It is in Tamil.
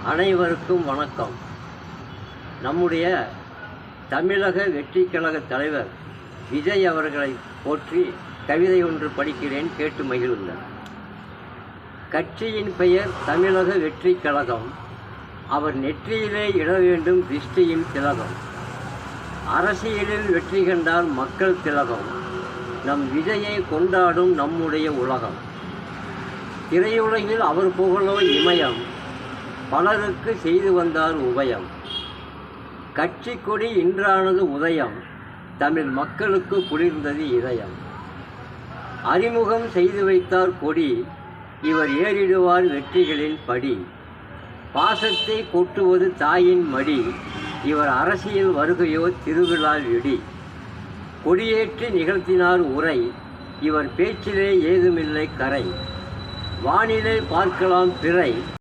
அனைவருக்கும் வணக்கம். நம்முடைய தமிழக வெற்றிக் கழக தலைவர் விஜய் அவர்களை போற்றி கவிதை ஒன்று படிக்கிறேன், கேட்டு மகிழுங்கள். கட்சியின் பெயர் தமிழக வெற்றிக் கழகம். அவர் நெற்றியிலே இட வேண்டும் திருஷ்டியின் திலகம். அரசியலில் வெற்றி கண்டால் மக்கள் திலகம். நம் விஜயை கொண்டாடும் நம்முடைய உலகம். திரையுலகில் அவர் புகழோ இமயம். பலருக்கு செய்து வந்தார் உபயம். கட்சி கொடி இன்றானது உதயம். தமிழ் மக்களுக்கு குளிர்ந்தது இதயம். அறிமுகம் செய்து வைத்தார் கொடி. இவர் ஏறிடுவார் வெற்றிகளின் படி. பாசத்தை கொட்டுவது தாயின் மடி. இவர் அரசியல் வருகையோ திருவிழா வெடி. கொடியேற்றி நிகழ்த்தினார் உரை. இவர் பேச்சிலே ஏதுமில்லை கரை. வானிலை பார்க்கலாம் பிறை.